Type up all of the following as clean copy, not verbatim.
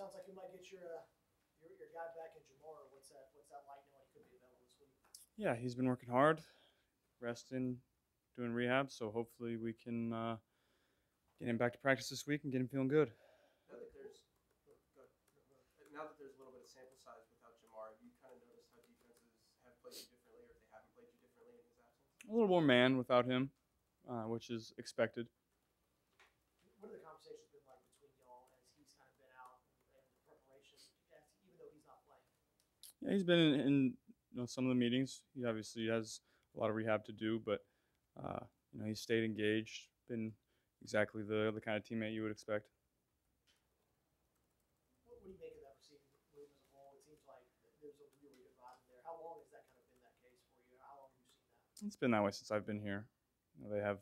sounds like you might get your guy back in Jamar. What's that like knowing he could be available this week? Yeah, he's been working hard, resting, doing rehab. So hopefully we can get him back to practice this week and get him feeling good. Now that there's now that there's a little bit of sample size without Jamar, have you kind of noticed how defenses have played you differently, or if they haven't played you differently in his absence? A little more man without him, which is expected. What have the conversations been like between y'all as he's kind of been out and the preparation, even though he's not playing? Yeah, he's been in some of the meetings. He obviously has a lot of rehab to do, but he's stayed engaged. Been exactly the kind of teammate you would expect. What do you make of that receiving room as a whole? It seems like there's a really good vibe in there. How long has that kind of been that case for you? How long have you seen that? It's been that way since I've been here. They have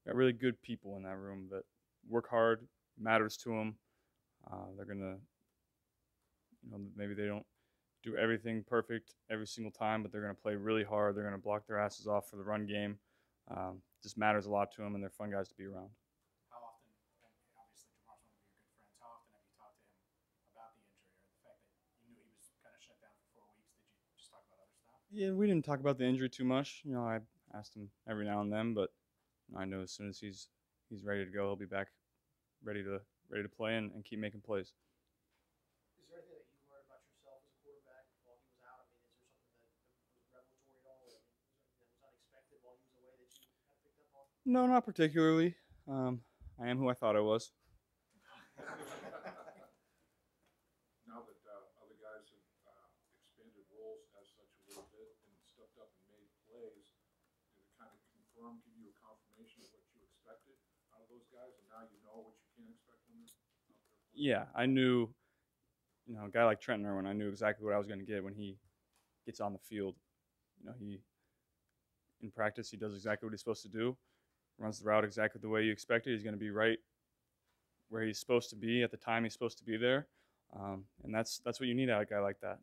got really good people in that room that work hard, matters to them. They're gonna, maybe they don't do everything perfect every single time, but they're gonna play really hard. They're gonna block their asses off for the run game. Just matters a lot to them, and they're fun guys to be around. How often, and obviously Jamar's one of your good friends, how often have you talked to him about the injury or the fact that you knew he was kind of shut down for 4 weeks? Did you just talk about other stuff? Yeah, we didn't talk about the injury too much. I asked him every now and then, but I know as soon as he's ready to go, he'll be back, ready to play and keep making plays. Is there anything that you learned about yourself as a quarterback while he was out? I mean, is there something that was revelatory at all? I mean, was there anything that was unexpected while he was away that you kind of picked up on? No, not particularly. I am who I thought I was. Now that other guys have expanded roles as such a little bit and stepped up and made plays, did it kind of confirm, give you a confirmation of what you expected out of those guys, and now you know what you can expect when they're out there playing? Yeah, I knew, a guy like Trenton Irwin, I knew exactly what I was going to get when he gets on the field. In practice, he does exactly what he's supposed to do, runs the route exactly the way you expected. He's going to be right where he's supposed to be at the time he's supposed to be there. And that's what you need out of a guy like that.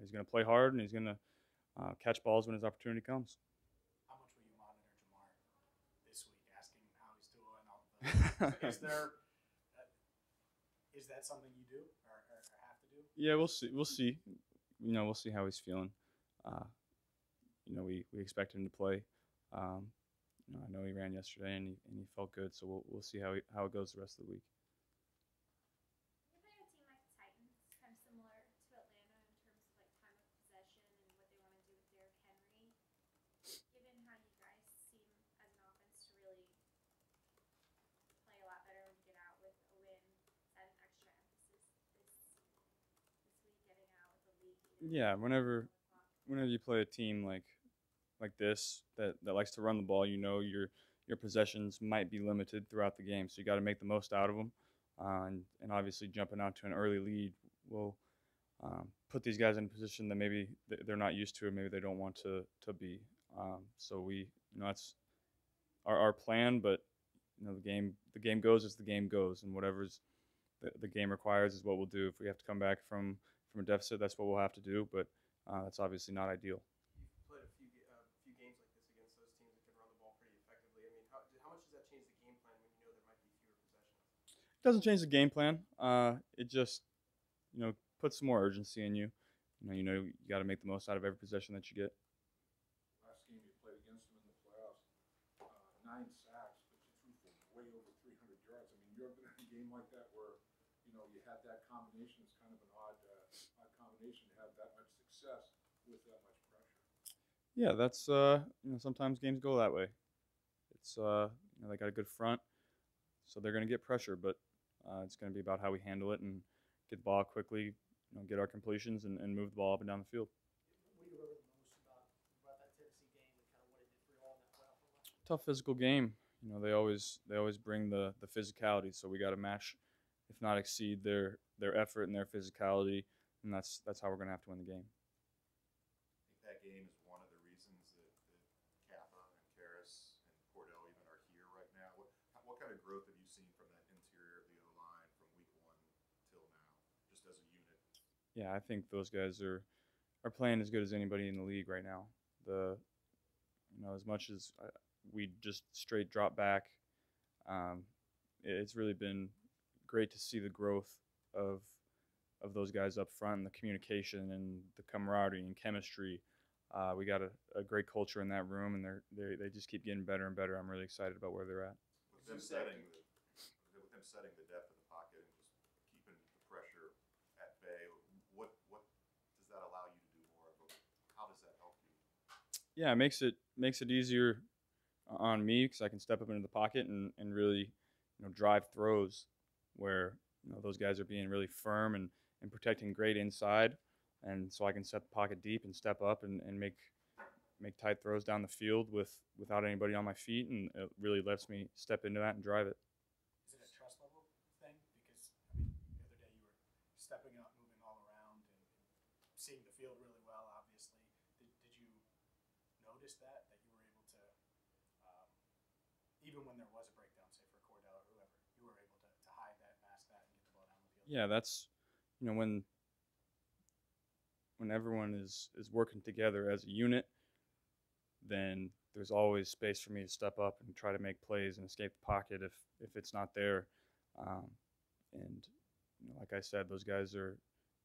He's going to play hard, and he's going to catch balls when his opportunity comes. How much will you monitor Jamar this week, asking how he's doing? Is that something you do or have to do? Yeah, we'll see. We'll see. We'll see how he's feeling. We expect him to play. I know he ran yesterday and he felt good, so we'll see how it goes the rest of the week. You're playing a team like the Titans, kind of similar to Atlanta in terms of like time of possession and what they want to do with Derrick Henry. Given how you guys seem as an offense to really play a lot better when you get out with a win, is that an extra emphasis this week getting out with the lead? Yeah, whenever you play a team like this that likes to run the ball, your possessions might be limited throughout the game, so you got to make the most out of them. And obviously jumping out to an early lead will put these guys in a position that maybe they're not used to, or maybe they don't want to be. So that's our plan. But the game goes as the game goes, and whatever's the game requires is what we'll do. If we have to come back from a deficit, that's what we'll have to do. But that's obviously not ideal. You've played a few games like this against those teams that can run the ball pretty effectively. I mean, how much does that change the game plan when you know there might be fewer possessions? It doesn't change the game plan. It just puts some more urgency in you. You got to make the most out of every possession that you get. Last game you played against them in the playoffs, 9 sacks, but you threw for way over 300 yards. I mean, you ever been in a game like that where you had that combination? It's kind of an odd combination to have that much success with that much pressure. Yeah, that's sometimes games go that way. It's they got a good front, so they're going to get pressure, but it's going to be about how we handle it and get the ball quickly, get our completions and move the ball up and down the field. What do you remember the most about that Tennessee game and kind of what it did for you all in that playoff run? Tough physical game. They always bring the physicality, so we got to match, if not exceed their effort and their physicality, and that's how we're going to have to win the game. I think that game is one of the reasons that Kappa and Karras and Cordell even are here right now. What kind of growth have you seen from that interior of the O-line from week 1 till now, just as a unit? Yeah, I think those guys are playing as good as anybody in the league right now. As much as we just straight drop back, it's really been great to see the growth of of those guys up front, and the communication and the camaraderie and chemistry. We got a great culture in that room, and they just keep getting better and better. I'm really excited about where they're at. With them setting the depth of the pocket and just keeping the pressure at bay, what does that allow you to do more of? How does that help you? Yeah, it makes it easier on me because I can step up into the pocket and really, drive throws where those guys are being really firm and protecting great inside, and so I can set the pocket deep and step up and make tight throws down the field without anybody on my feet, and it really lets me step into that and drive it. Is it a trust level thing? Because I mean, the other day you were stepping up, moving all around, and seeing the field really well. Obviously, did you notice that you were able to, even when there was a breakdown, say for Cordell or whoever, you were able to hide that, mask that, and get the ball down the field? Yeah, that's when everyone is working together as a unit, then there's always space for me to step up and try to make plays and escape the pocket if it's not there. And like I said, those guys are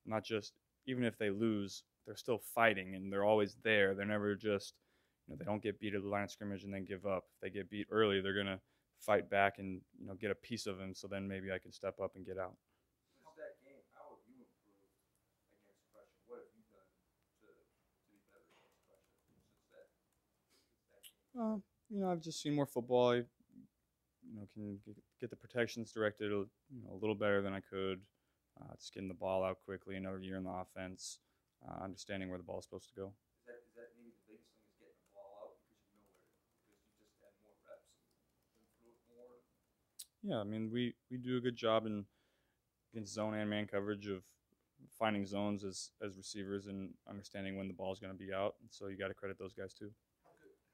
not just, even if they lose, they're still fighting and they're always there. They're never just, they don't get beat at the line of scrimmage and then give up. If they get beat early, they're gonna fight back and get a piece of them. So then maybe I can step up and get out. Since that game, how have you improved against pressure? What have you done to be better against pressure since that game? I've just seen more football. I, can get the protections directed a little better than I could. Just getting the ball out quickly. Another year in the offense. Understanding where the ball is supposed to go. Is that maybe the biggest thing is getting the ball out because because you just had more reps and threw it more? Yeah, I mean we do a good job against zone and man coverage of finding zones as receivers and understanding when the ball is going to be out. And so you got to credit those guys too.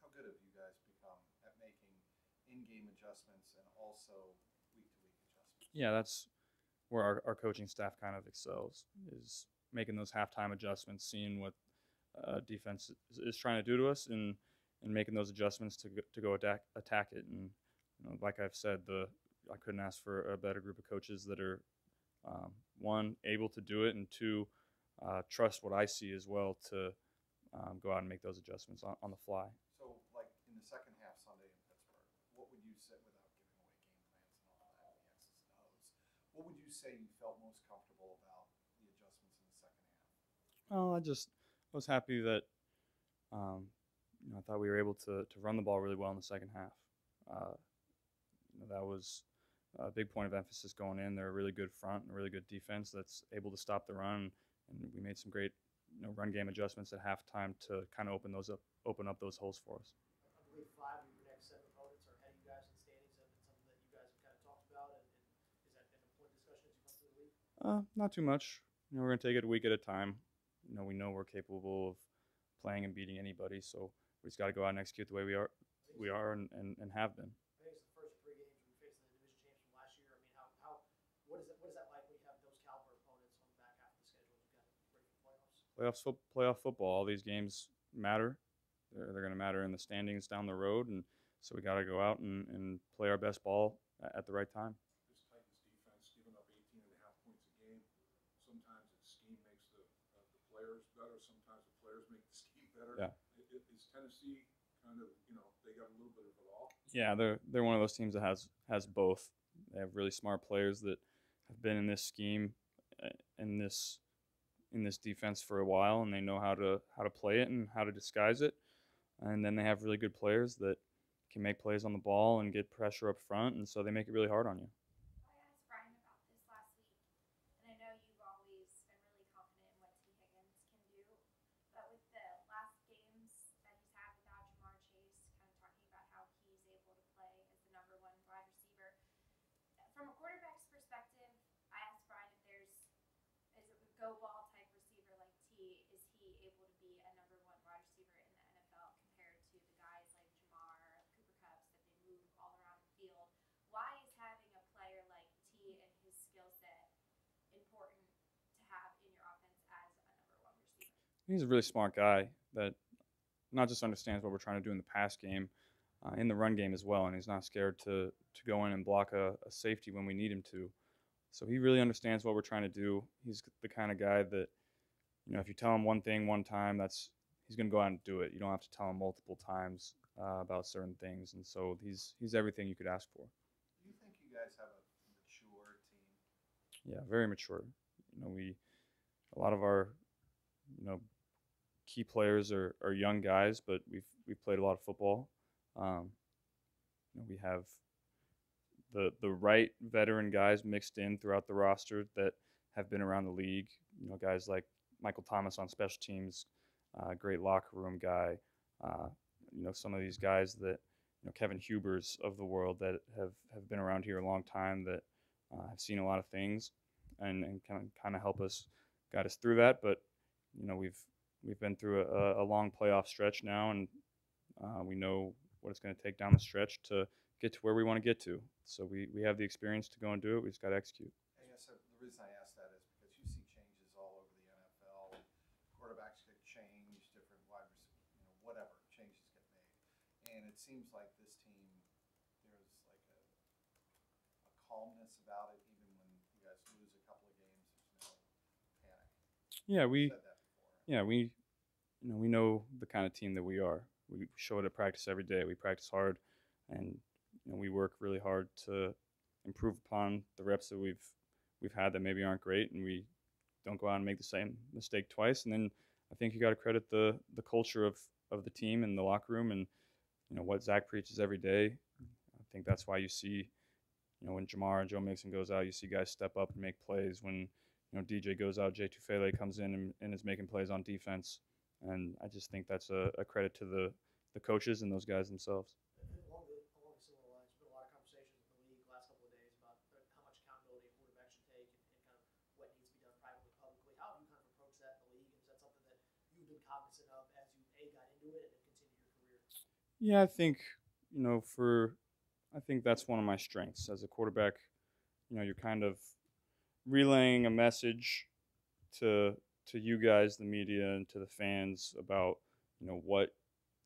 How good have you guys become at making in-game adjustments and also week-to-week adjustments? Yeah, that's where our coaching staff kind of excels, is making those halftime adjustments, seeing what defense is trying to do to us, and making those adjustments to go attack it. And like I've said, I couldn't ask for a better group of coaches that are one, able to do it, and two, trust what I see as well to go out and make those adjustments on the fly. So, like in the second half Sunday in Pittsburgh, what would you say, without giving away game plans and all that, the X's and O's, what would you say you felt most comfortable about the adjustments in the second half? Oh, I was happy that I thought we were able to run the ball really well in the second half. That was a big point of emphasis going in. They're a really good front and a really good defense that's able to stop the run, and we made some great run game adjustments at halftime to kind of open up those holes for us. I believe 5 of your next 7 opponents are ahead of you guys in standings. Has that been something that you guys have kind of talked about, and is that an important discussion as you come through the league? Not too much. We're gonna take it a week at a time. We know we're capable of playing and beating anybody, so we just got to go out and execute the way we are and have been. I think it's the first 3 games we faced the division champs from last year. I mean, what is that like when you have those caliber opponents on the back half of the schedule? You got ready for playoffs? Playoff football. All these games matter. They're going to matter in the standings down the road, and so we got to go out and play our best ball at the right time. This Titans defense giving up 18.5 points a game. Sometimes the scheme makes the players better. Sometimes the players make the scheme better. Yeah. Is Tennessee kind of, they got a little bit of it all? Yeah, they're one of those teams that has both. They have really smart players that have been in this scheme, in this defense for a while, and they know how to play it and how to disguise it. And then they have really good players that can make plays on the ball and get pressure up front, and so they make it really hard on you. I asked Brian about this last week, and I know you've always been really confident in what T. Higgins can do, but with the last games that he's had without Jamar Chase, kind of talking about how he's able to play as the #1 wide receiver. From a quarterback's perspective, I asked Brian if is it a go ball type receiver like T, is he able to be a #1 wide receiver in the NFL compared to the guys like Jamar, Cooper Kupp, that they move all around the field? Why is having a player like T and his skill set important to have in your offense as a #1 receiver? He's a really smart guy that not just understands what we're trying to do in the pass game, in the run game as well, and he's not scared to go in and block a safety when we need him to. So he really understands what we're trying to do. He's the kind of guy that, if you tell him one thing one time, he's going to go out and do it. You don't have to tell him multiple times about certain things, and so he's everything you could ask for. Do you think you guys have a mature team? Yeah, very mature. A lot of our key players are young guys, but we've played a lot of football. We have the right veteran guys mixed in throughout the roster that have been around the league. Guys like Michael Thomas on special teams, great locker room guy. Some of these guys that Kevin Hubers of the world that have been around here a long time, that have seen a lot of things and kind of help us guide us through that. But we've been through a long playoff stretch now, and we know what it's going to take down the stretch to get to where we want to get to. So we have the experience to go and do it. We just got to execute. I guess the reason I ask that is because you see changes all over the NFL. Quarterbacks get changed, different wide receivers, whatever changes get made, and it seems like this team, there's like a calmness about it. Even when you guys lose a couple of games, there's no panic. Yeah, You said that before. Yeah, we know the kind of team that we are. We show it at practice every day. We practice hard, and we work really hard to improve upon the reps that we've had that maybe aren't great, and we don't go out and make the same mistake twice. And then I think you got to credit the culture of the team and the locker room, and what Zach preaches every day. I think that's why you see, when Jamar and Joe Mixon goes out, you see guys step up and make plays. When DJ goes out, Jay Tufele comes in and is making plays on defense. And I just think that's a credit to the coaches and those guys themselves. Along similar lines, there's been a lot of conversations in the league the last couple of days about how much accountability a quarterback should take and kind of what needs to be done privately, publicly. How have you kind of approached that in the league? And is that something that you've been cognizant of as you got into it and then continued your career? Yeah, I think I think that's one of my strengths as a quarterback. You're kind of relaying a message to you guys, the media, and to the fans about what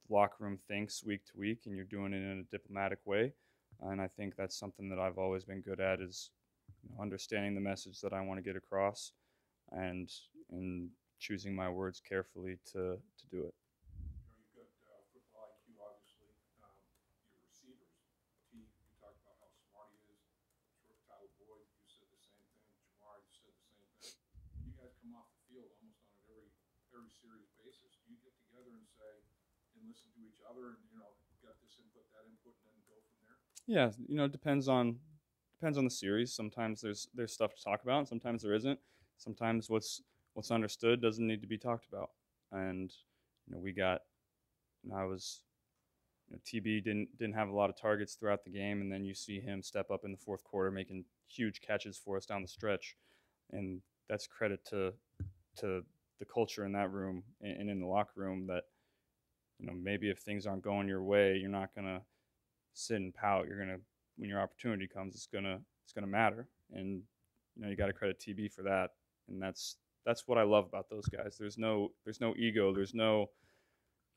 the locker room thinks week to week, and you're doing it in a diplomatic way. And I think that's something that I've always been good at, is understanding the message that I want to get across, and choosing my words carefully to do it. You've got football IQ, obviously. Your receivers, T, you talked about how smart he is. Tyler Boyd, you said the same thing. Jamar, you said the same thing. You guys come off the field almost on an every series basis. Do you get together and say and listen to each other, and got this input, that input, and then go from there? Yeah, it depends on the series. Sometimes there's stuff to talk about, and sometimes there isn't. Sometimes what's understood doesn't need to be talked about. And I was TB didn't have a lot of targets throughout the game, and then you see him step up in the fourth quarter making huge catches for us down the stretch, and that's credit to the culture in that room and in the locker room, that maybe if things aren't going your way, you're not gonna sit and pout. You're gonna, when your opportunity comes, it's gonna matter, and you got to credit TB for that. And that's what I love about those guys. There's no ego. There's no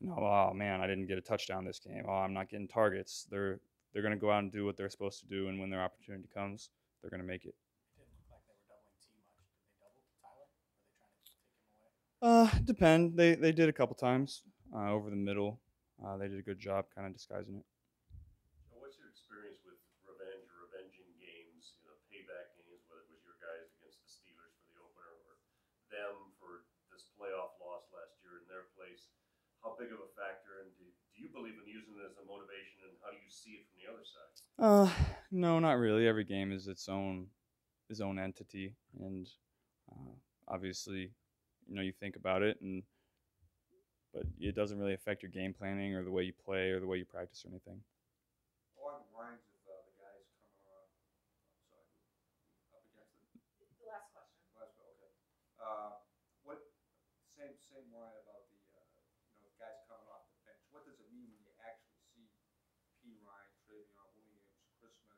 oh man, I didn't get a touchdown this game. Oh, I'm not getting targets. They're gonna go out and do what they're supposed to do, and when their opportunity comes, they're gonna make it. It didn't look like they were doubling T much. Did they double Tyler? Or were they trying to take him away? Depend. They did a couple times over the middle. They did a good job kind of disguising it. So what's your experience with revenge or revenging games, payback games, whether it was your guys against the Steelers for the opener or them for this playoff loss last year in their place? How big of a factor, and do you believe in using it as a motivation, and how do you see it from the other side? No, not really. Every game is its own entity, and obviously, you think about it, but it doesn't really affect your game planning or the way you play or the way you practice or anything. Along the lines of the guys coming on, up against it. The last question. Last one, okay. What same line about the guys coming off the bench? What does it mean when you actually see P. Ryan, Travion Williams, Chrisman,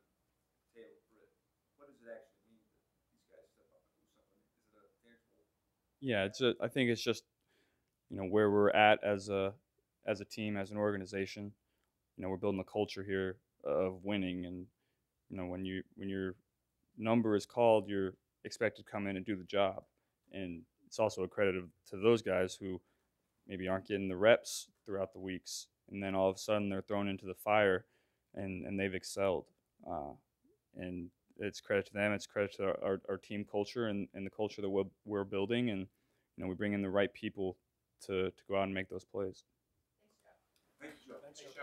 Taylor Britt? What does it actually mean that these guys step up and do something? Is it a tangible? Yeah, I think it's just where we're at as a team, as an organization. We're building a culture here of winning, and when you're number is called, you're expected to come in and do the job. And it's also a credit to those guys who maybe aren't getting the reps throughout the weeks, and then all of a sudden they're thrown into the fire, and they've excelled. And it's credit to them. It's credit to our team culture and the culture that we're building, and we bring in the right people to go out and make those plays. Thank you, Joe. Thanks, Joe.